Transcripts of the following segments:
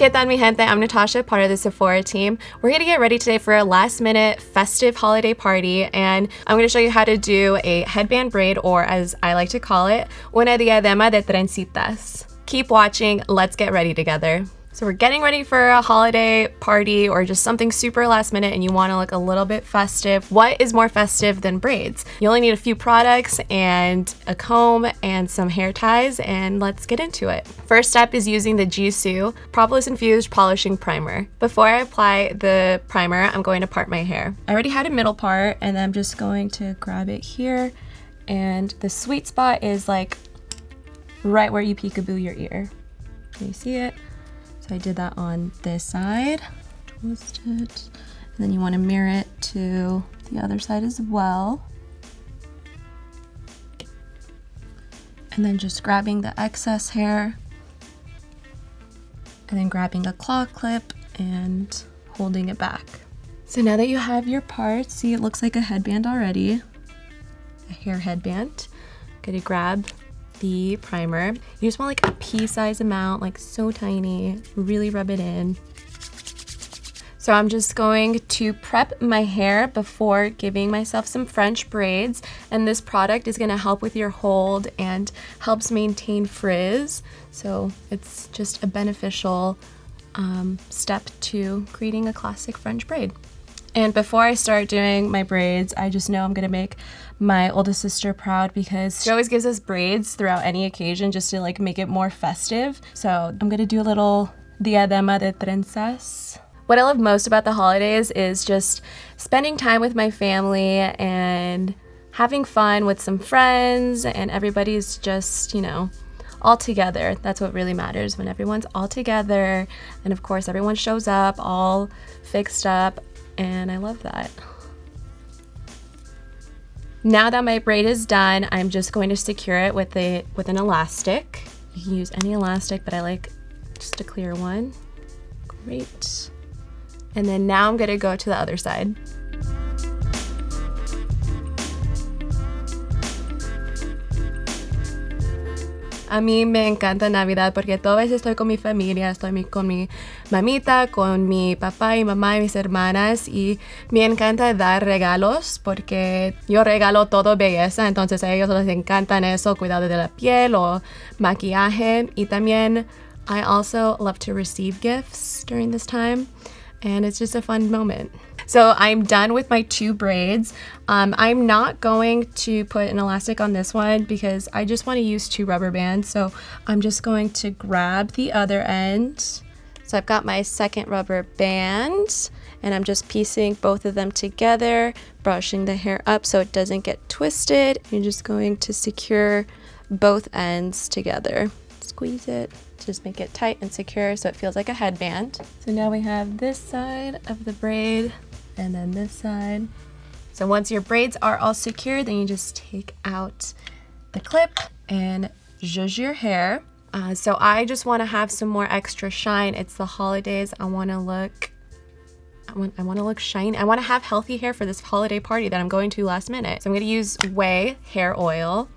¿Qué tal, mi gente? I'm Natasha, part of the Sephora team. We're here to get ready today for a last-minute festive holiday party, and I'm going to show you how to do a headband braid, or as I like to call it, una diadema de trencitas. Keep watching. Let's get ready together. So we're getting ready for a holiday party or just something super last minute and you want to look a little bit festive. What is more festive than braids? You only need a few products and a comb and some hair ties, and let's get into it. First step is using the Jisoo Propolis Infused Polishing Primer. Before I apply the primer, I'm going to part my hair. I already had a middle part and I'm just going to grab it here, and the sweet spot is like right where you peekaboo your ear. Can you see it? So I did that on this side, twist it, and then you want to mirror it to the other side as well. And then just grabbing the excess hair, and then grabbing a claw clip and holding it back. So now that you have your parts, see, it looks like a headband already, a hair headband. I'm gonna grab the primer. You just want like a pea-size amount, like so tiny, really rub it in. So I'm just going to prep my hair before giving myself some French braids, and this product is gonna help with your hold and helps maintain frizz. So it's just a beneficial step to creating a classic French braid. And before I start doing my braids, I just know I'm gonna make my oldest sister proud because she always gives us braids throughout any occasion just to like make it more festive. So I'm gonna do a little diadema de trenzas. What I love most about the holidays is just spending time with my family and having fun with some friends, and everybody's just, you know, all together. That's what really matters, when everyone's all together, and of course everyone shows up all fixed up, and I love that. Now that my braid is done, I'm just going to secure it with an elastic. You can use any elastic, but I like just a clear one. Great. And then now I'm gonna go to the other side. A mí me encanta Navidad porque toda vez estoy con mi familia, estoy con mi mamita, con mi papá y mamá y mis hermanas, y me encanta dar regalos porque yo regalo todo belleza, entonces a ellos les encantan eso, cuidado de la piel o maquillaje, y también I also love to receive gifts during this time, and it's just a fun moment. So I'm done with my two braids. I'm not going to put an elastic on this one because I just want to use two rubber bands. So I'm just going to grab the other end. So I've got my second rubber band and I'm just piecing both of them together, brushing the hair up so it doesn't get twisted. You're just going to secure both ends together. Squeeze it, just make it tight and secure so it feels like a headband. So now we have this side of the braid and then this side. So once your braids are all secure, then you just take out the clip and zhuzh your hair. So I just want to have some more extra shine. It's the holidays. I want to look shiny. I want to have healthy hair for this holiday party that I'm going to last minute. So I'm going to use Way hair oil.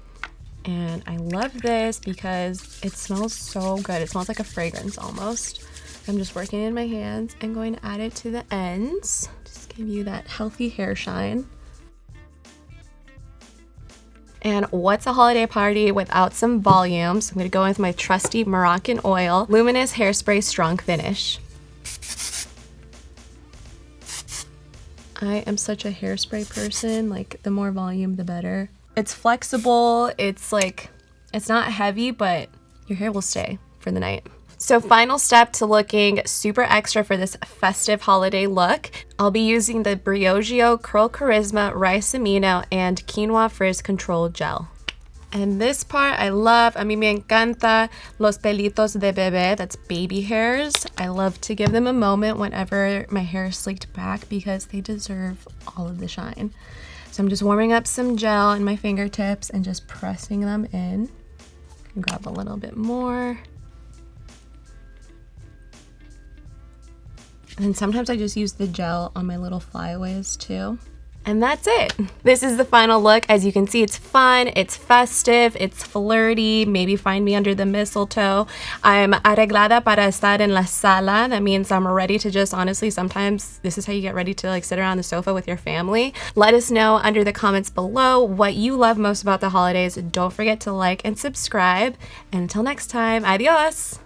And I love this because it smells so good. It smells like a fragrance almost. I'm just working in my hands and going to add it to the ends. Just give you that healthy hair shine. And what's a holiday party without some volume? So I'm going to go in with my trusty Moroccan oil, Luminous Hairspray Strong Finish. I am such a hairspray person. Like, the more volume, the better. It's flexible. It's like, it's not heavy, but your hair will stay for the night. So final step to looking super extra for this festive holiday look, I'll be using the Briogeo Curl Charisma Rice Amino and Quinoa Frizz Control Gel. And this part I love. A mí me encanta los pelitos de bebé, that's baby hairs. I love to give them a moment whenever my hair is slicked back because they deserve all of the shine. So I'm just warming up some gel in my fingertips and just pressing them in. Grab a little bit more. And sometimes I just use the gel on my little flyaways too. And that's it. This is the final look. As you can see, it's fun, it's festive, it's flirty. Maybe find me under the mistletoe. I'm arreglada para estar en la sala. That means I'm ready to just, honestly, sometimes this is how you get ready to like sit around the sofa with your family. Let us know under the comments below what you love most about the holidays. Don't forget to like and subscribe. And until next time, adios.